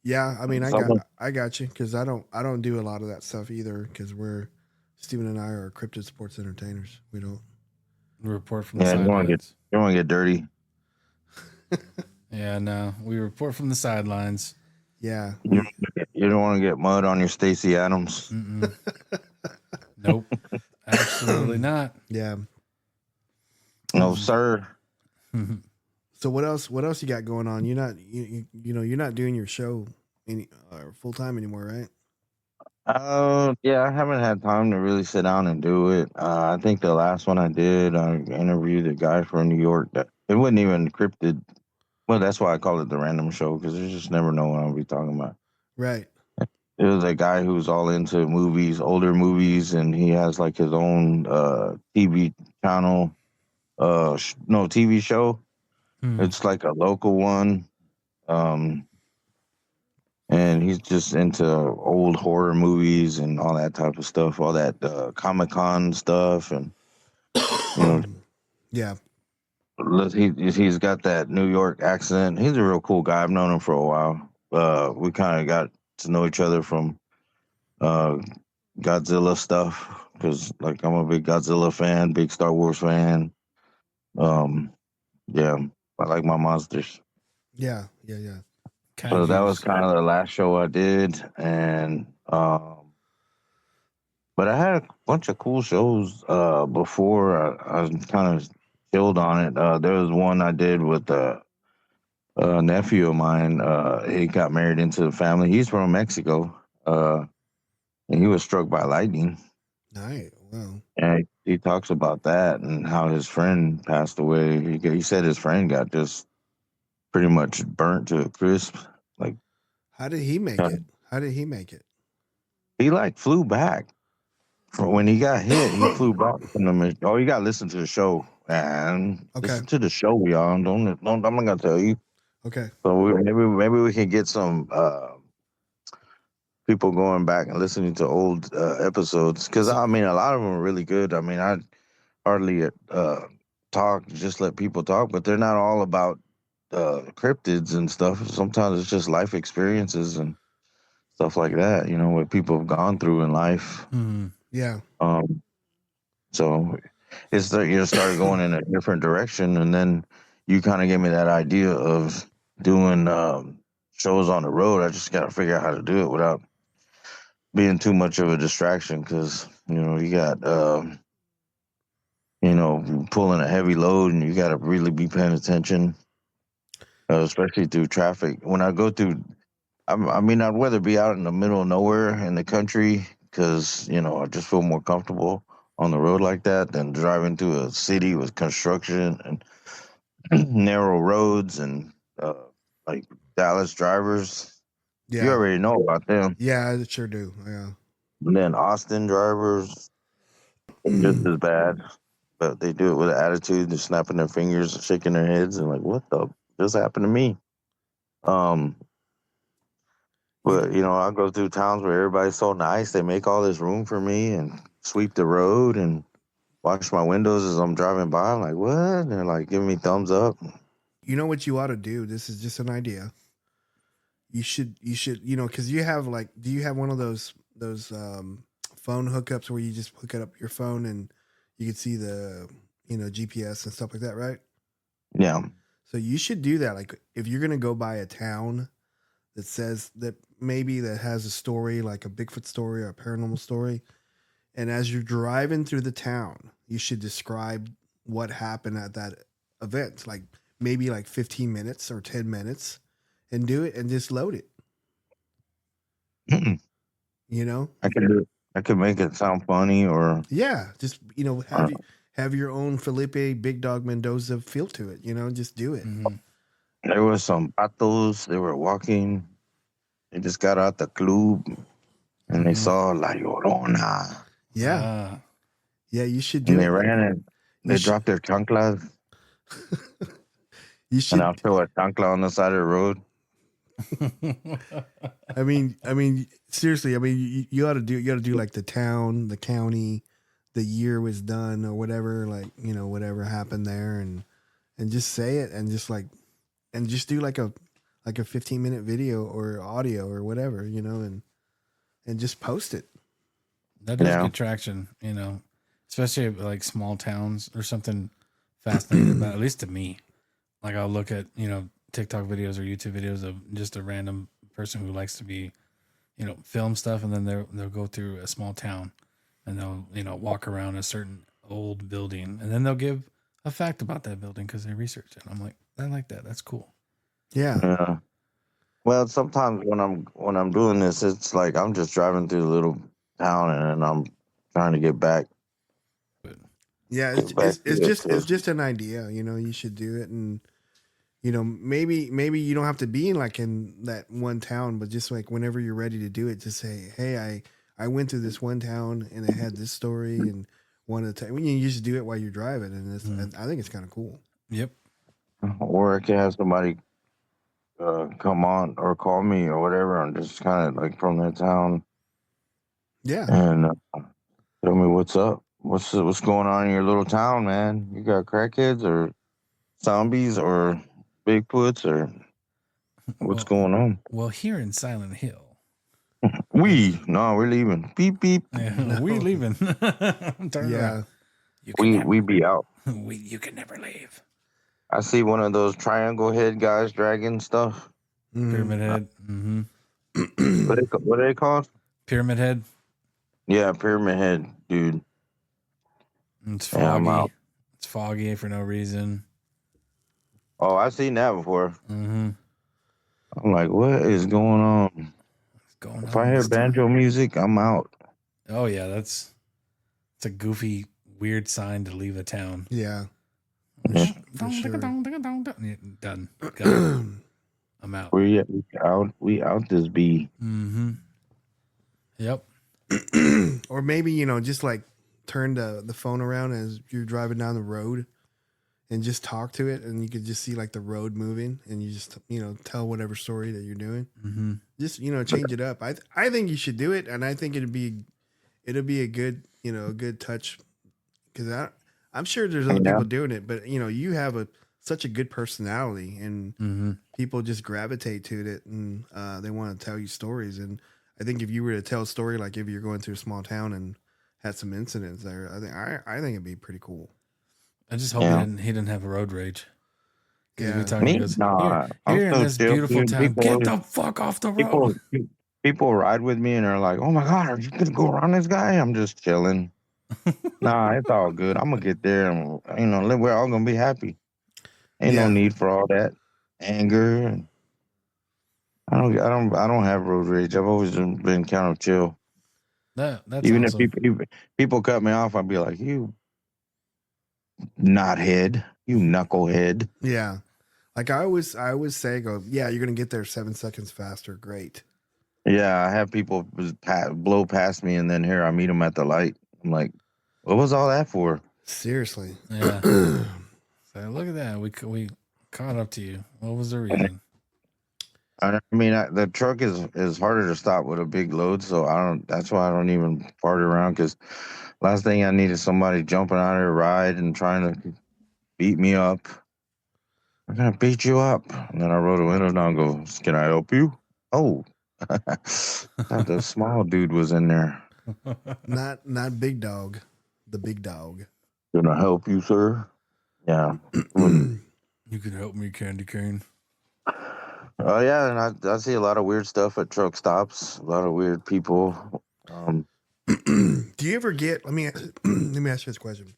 Yeah, I mean, I got you because I don't do a lot of that stuff either because Steven and I are cryptid sports entertainers. We don't report from the sidelines. You don't want to get dirty. Yeah, no, we report from the sidelines. Yeah, you don't want to get mud on your Stacey Adams. Nope, absolutely not. Yeah, no sir. So what else you got going on? You're not you're not doing your show full time anymore, right? Yeah, I haven't had time to really sit down and do it. I think the last one I did, I interviewed a guy from New York that it wasn't even cryptid. Well, that's why I call it the random show because you just never know what I'll be talking about. Right. It was a guy who's all into movies, older movies, and he has like his own TV channel, TV show. It's like a local one. And he's just into old horror movies and all that type of stuff, all that Comic-Con stuff. And, yeah. He's got that New York accent. He's a real cool guy. I've known him for a while. We kind of got to know each other from Godzilla stuff because, like, I'm a big Godzilla fan, big Star Wars fan. Yeah, I like my monsters. Yeah. So that was kind of the last show I did, and but I had a bunch of cool shows before. I kind of chilled on it. There was one I did with a nephew of mine. He got married into the family. He's from Mexico, and he was struck by lightning. Nice. Wow. And he talks about that and how his friend passed away. He said his friend got just pretty much burnt to a crisp. Like, how did he make it? He like flew back from when he got hit. He flew back from the. Oh, you gotta listen to the show, man. Okay. Listen to the show, y'all. Don't. I'm not gonna tell you. Okay. So maybe we can get some people going back and listening to old episodes because I mean a lot of them are really good. I mean I hardly talk, just let people talk, but they're not all about cryptids and stuff. Sometimes it's just life experiences and stuff like that, what people have gone through in life. Yeah. So you started going in a different direction, and then you kind of gave me that idea of doing shows on the road. I just got to figure out how to do it without being too much of a distraction because, you got, pulling a heavy load and you got to really be paying attention, especially through traffic. When I go through, I'd rather be out in the middle of nowhere in the country because, I just feel more comfortable on the road like that than driving through a city with construction and narrow roads and like Dallas drivers. Yeah. You already know about them. Yeah, I sure do. Yeah. And then Austin drivers, just as bad, but they do it with an attitude. They're snapping their fingers, shaking their heads, and like, what the just happened to me? But I go through towns where everybody's so nice. They make all this room for me and sweep the road and wash my windows as I'm driving by. I'm like, what? And they're like giving me thumbs up. You know what you ought to do? This is just an idea. You should, because you have do you have one of those phone hookups where you just hook it up your phone and you can see the, GPS and stuff like that, right? Yeah. So you should do that. Like if you're going to go by a town that says that has a story, like a Bigfoot story or a paranormal story. And as you're driving through the town, you should describe what happened at that event. Like maybe 15 minutes or 10 minutes. And do it and just load it. I can do it. I could make it sound funny, or just have your own Felipe Big Dog Mendoza feel to it. Just do it. Mm-hmm. There was some patos. They were walking. They just got out the club, and they saw La Llorona. Yeah, yeah. You should do and it. They ran and they dropped their chanclas. You should. And I'll throw a chancla on the side of the road. I mean, seriously. I mean, you ought to do. You ought to do like the town, the county, the year was done, or whatever. Like whatever happened there, and just say it, and just do like a 15-minute video or audio or whatever, and just post it. That does get traction, especially like small towns or something fascinating about. At least to me, like I'll look at TikTok videos or YouTube videos of just a random person who likes to be, film stuff, and then they'll go through a small town, and they'll walk around a certain old building, and then they'll give a fact about that building because they researched it. I'm like, I like that. That's cool. Yeah. Well, sometimes when I'm doing this, it's like I'm just driving through the little town and I'm trying to get back. Yeah, it's just an idea. You should do it, and maybe you don't have to be in that one town, but just like whenever you're ready to do it, just say, hey, I went through this one town and it had this story and wanted to. You just do it while you're driving, and I think it's kind of cool. Yep. Or I can have somebody come on or call me or whatever, and just kind of like from that town. Yeah. And tell me what's up. What's going on in your little town, man? You got crackheads or zombies or Bigfoots or what's going on? Well, here in Silent Hill, we're leaving. Beep beep. Yeah, we leaving. Turn around. We be out. You can never leave. I see one of those triangle head guys dragging stuff. Pyramid head. Mm-hmm. What are they called? Pyramid head. Yeah, pyramid head, dude. It's foggy. Yeah, it's foggy for no reason. Oh, I've seen that before. Mm-hmm. I'm like, what is going on? If I hear banjo music, I'm out. Oh yeah, it's a goofy, weird sign to leave a town. Yeah. Sure. Done. I'm out. We out this bee. Mm-hmm. Yep. Or maybe, just like turn the phone around as you're driving down the road and just talk to it, and you could just see like the road moving, and you just tell whatever story that you're doing. Mm-hmm. Just change it up. I think you should do it, and I think it'd be a good a good touch, because I'm sure there's other people doing it, but you have such a good personality, and people just gravitate to it, and they want to tell you stories. And I think if you were to tell a story, like if you're going through a small town and had some incidents there, I think it'd be pretty cool. I just hope he didn't have a road rage. Yeah, here in this beautiful town, get the fuck off the road. People ride with me and they're like, "Oh my god, are you gonna go around this guy?" I'm just chilling. Nah, it's all good. I'm gonna get there, and we're all gonna be happy. Ain't no need for all that anger. And I don't have road rage. I've always been kind of chill. That's even awesome. If people cut me off, I'd be like, "You knothead, you knucklehead." Yeah, like I always say, yeah, you're gonna get there 7 seconds faster. Great. Yeah, I have people blow past me, and then here I meet them at the light. I'm like, what was all that for? Seriously. Yeah. So look at that. We caught up to you. What was the reason? I mean, the truck is harder to stop with a big load, so that's why I don't even fart around, because last thing I need is somebody jumping out of a ride and trying to beat me up. I'm gonna beat you up. And then I roll the window down and go, "Can I help you?" Oh. Thought the small dude was in there. Not Big Dog, the big dog. Can I help you, sir? Yeah. You can help me, Candy Cane. Oh yeah, and I see a lot of weird stuff at truck stops. A lot of weird people. Do you ever get? Let me ask you this question.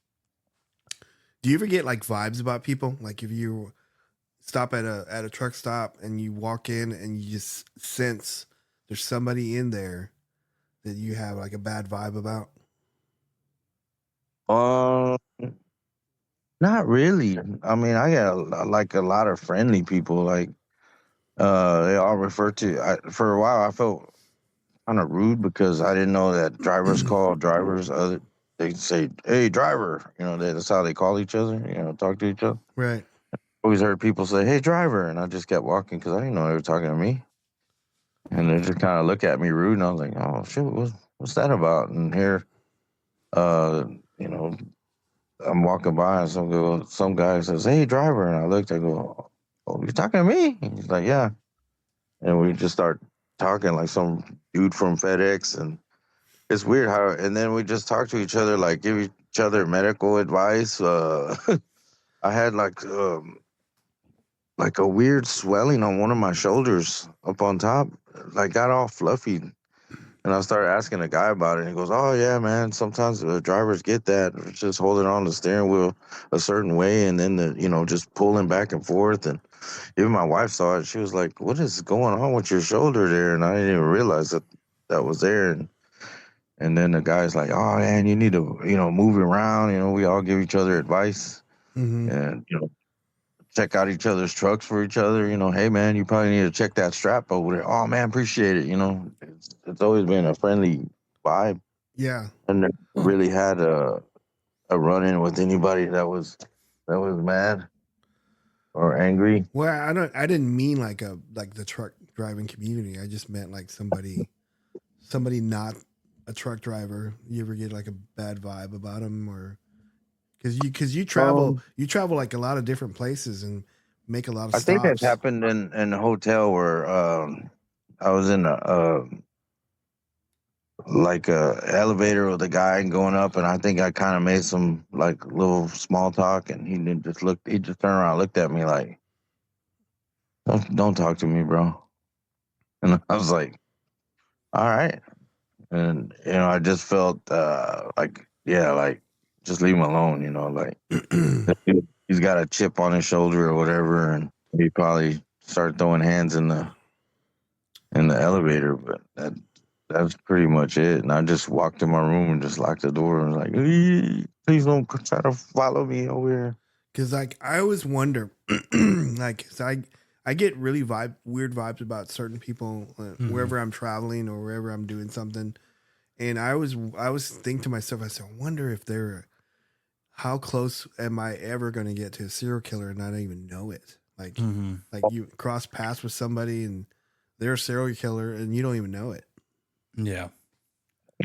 Do you ever get like vibes about people? Like if you stop at a truck stop and you walk in and you just sense there's somebody in there that you have like a bad vibe about? Not really. I mean, I got like a lot of friendly people. Like, they all refer to. For a while, I felt kind of rude because I didn't know that drivers call drivers. They say, "Hey, driver." You know, that's how they call each other. You know, talk to each other. Right. Always heard people say, "Hey, driver," and I just kept walking because I didn't know they were talking to me. And they just kind of look at me rude, and I was like, "Oh shit, what's that about?" And here, uh, you know, I'm walking by, and some guy says, "Hey, driver," and I looked, I go, "Oh, you're talking to me?" And he's like, "Yeah," and we just start talking like some dude from FedEx, and it's weird how, and then we just talk to each other, like give each other medical advice. I had like a weird swelling on one of my shoulders up on top, like got all fluffy. And I started asking the guy about it. And he goes, "Oh yeah, man. Sometimes the drivers get that. It's just holding on the steering wheel a certain way, and then just pulling back and forth." And even my wife saw it. She was like, "What is going on with your shoulder there?" And I didn't even realize that was there. And then the guy's like, "Oh man, you need to move around. We all give each other advice, Mm-hmm. and check out each other's trucks for each other. Hey man, you probably need to check that strap over there. Oh man, appreciate it. It's always been a friendly vibe. Yeah. I never really had a run in with anybody that was mad or angry. Well, I didn't mean like the truck driving community. I just meant like somebody not a truck driver. You ever get like a bad vibe about them, or because you travel like a lot of different places and make a lot of I think stops. that happened in a hotel where I was in a elevator with a guy going up, and I think I kind of made some like little small talk, and he just turned around and looked at me like, don't talk to me, bro. And I was like, all right. And I just felt like, yeah, like just leave him alone, like he's got a chip on his shoulder or whatever, and he probably started throwing hands in the elevator, but that's pretty much it. And I just walked in my room and just locked the door and was like, please don't try to follow me over here. Because like I always wonder, like so I get really weird vibes about certain people wherever I'm traveling or wherever I'm doing something, and I always think to myself, I said, I wonder if how close am I ever going to get to a serial killer and not even know it? Like like you cross paths with somebody and they're a serial killer and you don't even know it. Yeah.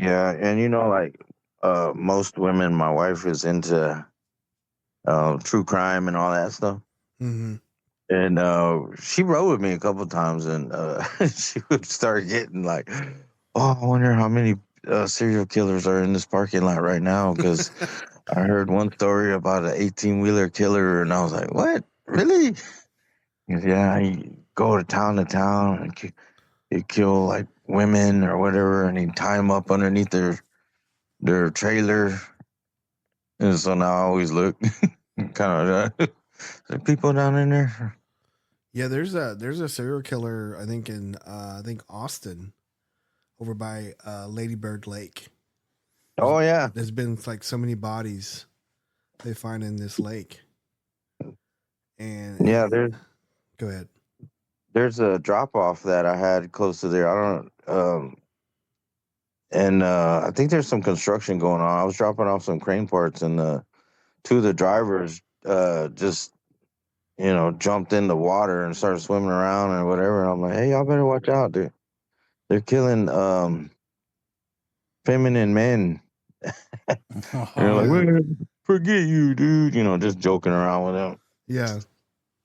Yeah, and like most women, my wife is into true crime and all that stuff. Mm-hmm. And she rode with me a couple of times, and she would start getting like, "Oh, I wonder how many serial killers are in this parking lot right now." Because I heard one story about an 18-wheeler killer, and I was like, "What? Really?" He goes, "Yeah, he go to town and he'd kill like women or whatever, and he'd tie them up underneath their trailer." And so now I always look kind of there people down in there. Yeah, there's a serial killer I think in Austin over by Lady Bird Lake. Oh yeah, There's been like so many bodies they find in this lake. And yeah, go ahead. there's a drop off that I had close to there. I don't and I think there's some construction going on. I was dropping off some crane parts, and two of the drivers just jumped in the water and started swimming around or whatever. And I'm like, "Hey, y'all better watch out, dude. They're killing feminine men." They're like, "Well, forget you, dude." Just joking around with them. Yeah.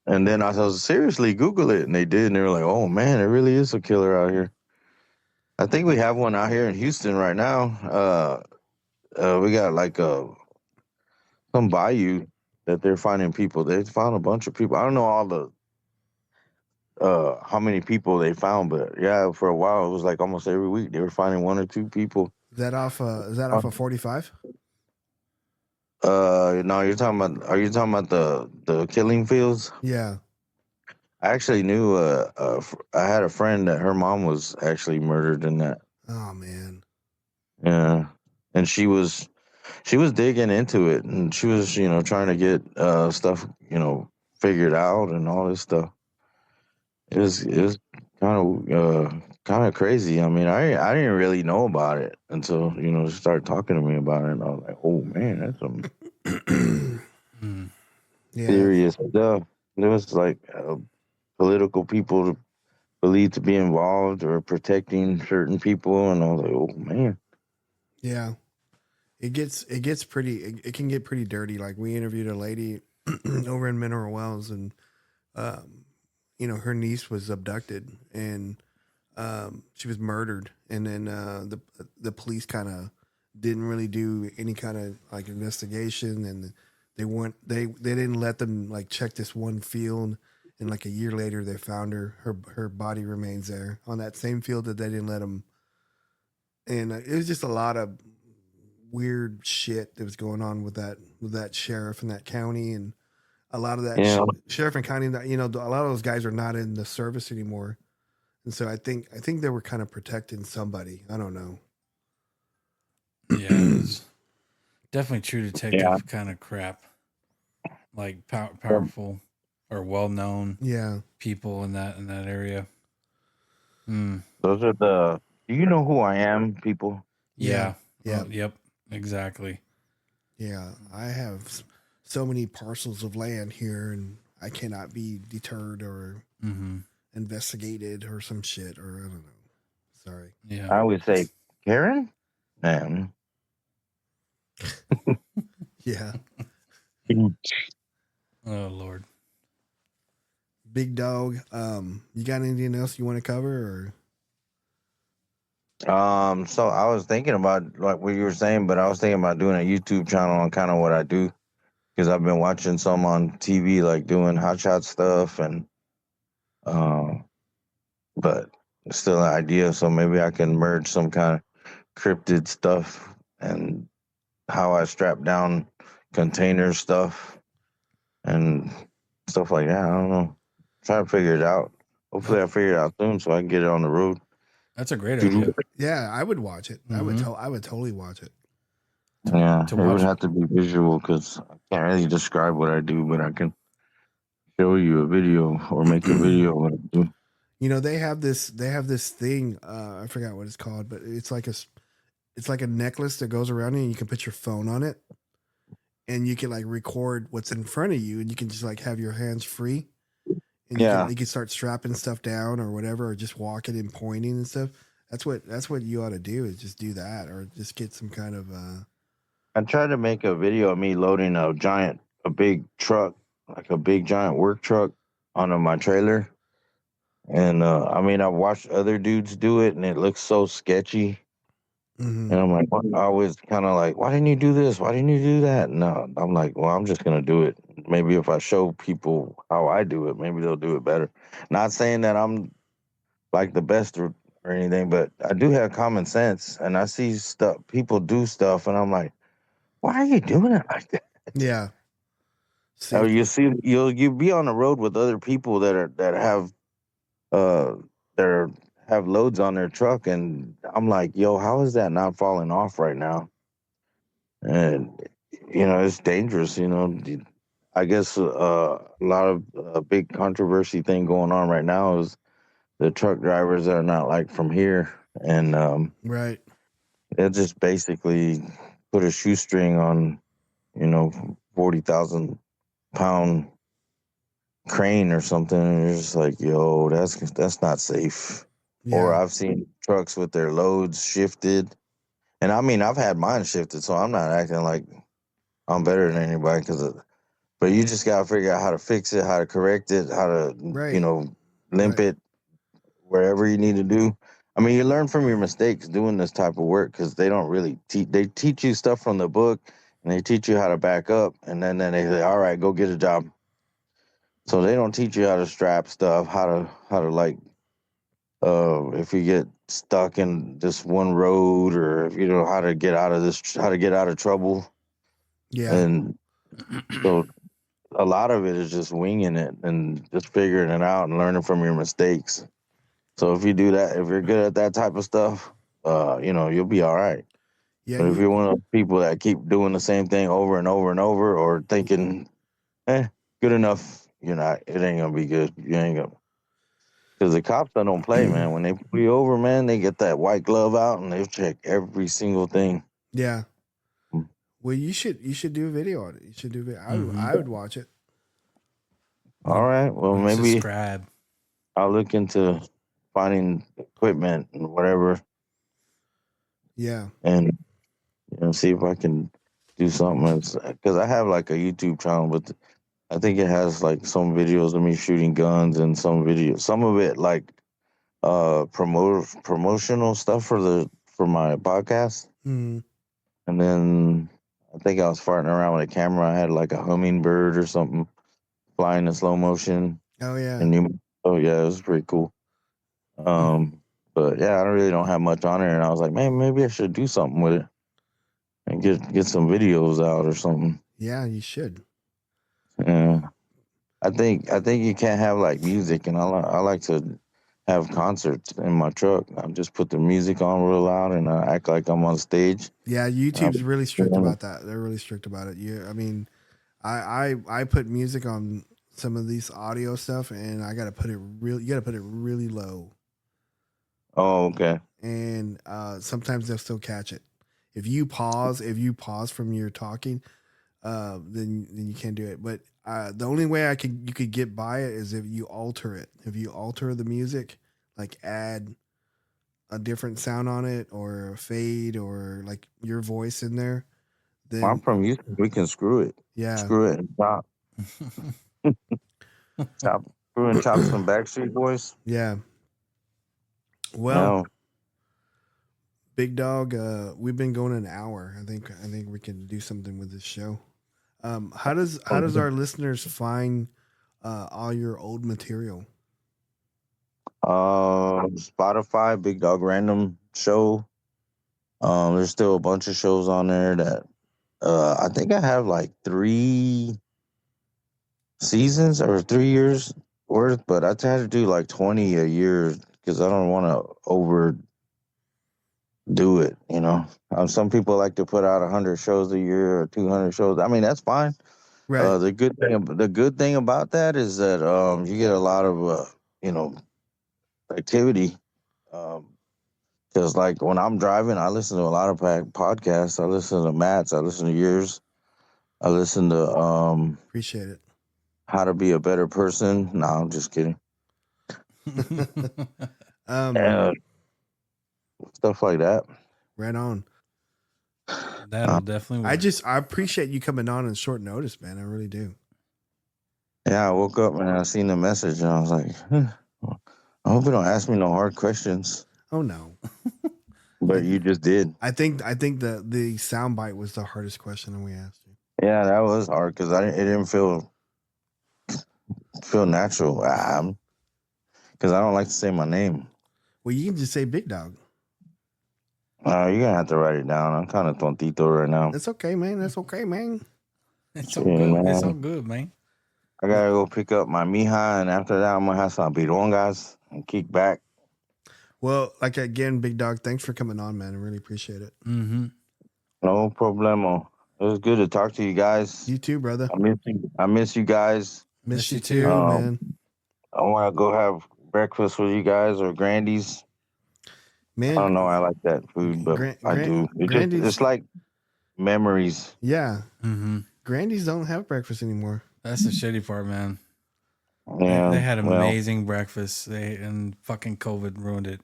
And then I was seriously Google it, and they did, and they were like, "Oh man, there really is a killer out here." I think we have one out here in Houston right now. We got like some bayou that they're finding people. They found a bunch of people. I don't know all the how many people they found, but yeah, for a while it was like almost every week they were finding one or two people. Is that off of 45? No, you're talking about. Are you talking about the killing fields? Yeah. I actually knew. I had a friend that her mom was actually murdered in that. Oh man. Yeah, and she was digging into it, and she was trying to get stuff figured out and all this stuff. It was kind of crazy. I mean, I didn't really know about it until she started talking to me about it, and I was like, oh man, that's some serious stuff. There was like political people believed to be involved or protecting certain people, and I was like, oh man. Yeah. It gets pretty. It can get pretty dirty. Like we interviewed a lady over in Mineral Wells, and her niece was abducted, and she was murdered, and then the police kind of didn't really do any kind of like investigation, and they didn't let them like check this one field, and like a year later they found her body remains there on that same field that they didn't let them, and it was just a lot of weird shit that was going on with that sheriff in that county, and a lot of that sheriff and county, that a lot of those guys are not in the service anymore, and so I think they were kind of protecting somebody. I don't know. Yeah, it's definitely true detective kind of crap, like powerful or well known people in that area. Those are the do you know who I am people? Yeah. Well, yep. Exactly. Yeah, I have so many parcels of land here, and I cannot be deterred or investigated or some shit, or I don't know. Sorry. Yeah. I would say, Karen? Man. Yeah. Oh, Lord. Big dog. You got anything else you want to cover, or? So I was thinking about like what you were saying, but I was thinking about doing a YouTube channel on kind of what I do, because I've been watching some on TV, like doing hotshot stuff, and but it's still an idea. So maybe I can merge some kind of cryptid stuff and how I strap down container stuff and stuff like that. I don't know. Try to figure it out. Hopefully, I figure it out soon so I can get it on the road. That's a great idea. Yeah, I would watch it. I would totally watch it. Yeah, it would have to be visual because I can't really describe what I do, but I can show you a video or make a video of what I do. They have this thing. I forgot what it's called, but it's like a necklace that goes around you, and you can put your phone on it, and you can like record what's in front of you, and you can just like have your hands free, and you can start strapping stuff down or whatever, or just walking and pointing and stuff. That's what you ought to do, is just do that, or just get some kind of. I tried to make a video of me loading a big truck, like a big giant work truck, onto my trailer. And I mean, I've watched other dudes do it, and it looks so sketchy. And I'm like, I was kind of like, why didn't you do this? Why didn't you do that? No, I'm like, well, I'm just gonna do it. Maybe if I show people how I do it, maybe they'll do it better. Not saying that I'm like the best or anything, but I do have common sense, and I see stuff, people do stuff, and I'm like, why are you doing it like that? Yeah. So you'll be on the road with other people that have loads on their truck, and I'm like, yo, how is that not falling off right now? And it's dangerous. I guess a lot of big controversy thing going on right now is the truck drivers that are not like from here, and right, they'll just basically put a shoestring on 40,000 pound crane or something, and you're just like, yo, that's not safe. Yeah. Or I've seen trucks with their loads shifted, and I mean, I've had mine shifted, so I'm not acting like I'm better than anybody, but you just gotta figure out how to fix it, how to correct it, how to limp it wherever you need to do. I mean, you learn from your mistakes doing this type of work, because they don't really they teach you stuff from the book, and they teach you how to back up, and then they say, all right, go get a job. So they don't teach you how to strap stuff, how to like, if you get stuck in this one road, or if how to get out of trouble. Yeah. And so a lot of it is just winging it and just figuring it out and learning from your mistakes. So if you do that, if you're good at that type of stuff, you'll be all right. Yeah. But if you're one of those people that keep doing the same thing over and over and over, or thinking, good enough, you're not. It ain't gonna be good. You ain't gonna. Because the cops don't play, man. When they pull you over, man, they get that white glove out and they check every single thing. Yeah. Well, you should do a video on it. You should do it. I would watch it. All right. Well, maybe subscribe. I'll look into finding equipment and whatever. Yeah. And see if I can do something. Because I have like a YouTube channel, but I think it has like some videos of me shooting guns and some of it like promotional stuff for my podcast. Mm-hmm. And then I think I was farting around with a camera. I had like a hummingbird or something flying in slow motion. Oh yeah. Oh yeah, it was pretty cool. But yeah, I really don't have much on it, and I was like, man, maybe I should do something with it and get some videos out or something. Yeah, you should. Yeah, I think you can't have like music, and I like to have concerts in my truck. I just put the music on real loud and I act like I'm on stage. Yeah, YouTube's really strict about that. They're really strict about it. Yeah, I mean, I put music on some of these audio stuff, and I gotta put it really low. Oh, okay. And sometimes they'll still catch it. If you pause from your talking, then you can't do it. But the only way you could get by it is if you alter it. If you alter the music, like add a different sound on it or a fade or like your voice in there. Then I'm from Houston. We can screw it. Yeah. Screw it and chop. Screw and chop some Backstreet Boys. Yeah. Well, Big Dog, we've been going an hour. I think we can do something with this show. How does our listeners find all your old material? Spotify, Big Dog Random Show. There's still a bunch of shows on there that I think I have like 3 seasons or 3 years worth, but I try to do like 20 a year because I don't want to overdo it. Some people like to put out 100 shows a year or 200 shows. I mean, that's fine. Right. The good thing about that is that you get a lot of activity. Because like when I'm driving, I listen to a lot of podcasts. I listen to Matt's. I listen to yours. I listen to appreciate it. How to Be a Better Person. No, I'm just kidding. Stuff like that. Right on. That'll definitely work. I appreciate you coming on in short notice, man. I really do. Yeah, I woke up and I seen the message and I was like, I hope you don't ask me no hard questions. Oh no. But you just did. I think the soundbite was the hardest question we asked you. Yeah, that was hard because it didn't feel natural. Because I don't like to say my name. Well, you can just say Big Dog. You're gonna have to write it down. I'm kind of tontito right now. That's okay, man. It's all good. Man. It's all good, man. I gotta go pick up my mija, and after that, I'm gonna have some birongas and kick back. Well, like again, Big Dog, thanks for coming on, man. I really appreciate it. Mm-hmm. No problemo. It was good to talk to you guys. You too, brother. I miss you guys. Miss you too, man. I want to go have breakfast with you guys or Grandy's. Man, I don't know. I like that food, but I do. It's like memories. Yeah. Mm-hmm. Grandy's don't have breakfast anymore. That's the shitty part, man. Yeah, they had amazing breakfast. And fucking COVID ruined it.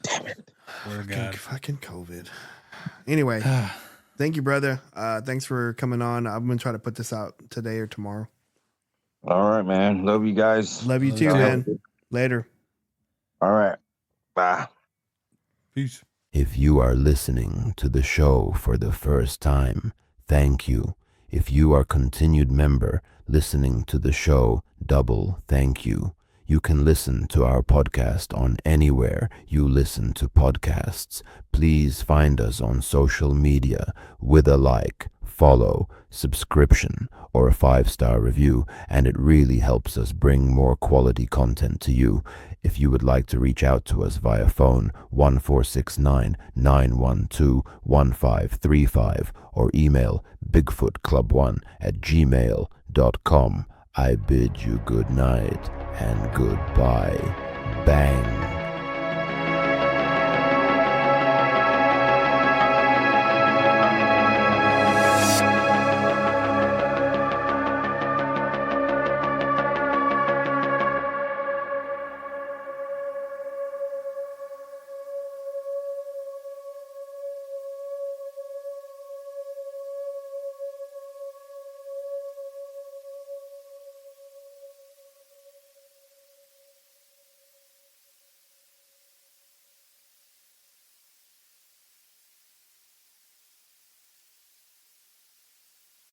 Damn it. Fucking COVID. Anyway, thank you, brother. Thanks for coming on. I'm going to try to put this out today or tomorrow. All right, man. Love you guys. Love you too, man. Later. All right. Bye. Peace. If you are listening to the show for the first time, thank you. If you are a continued member listening to the show, double thank you. You can listen to our podcast on anywhere you listen to podcasts. Please find us on social media with a like, follow, subscription, or a 5-star review, and it really helps us bring more quality content to you. If you would like to reach out to us via phone 1469-912-1535 or email bigfootclub1@gmail.com, I bid you good night and goodbye. Bang.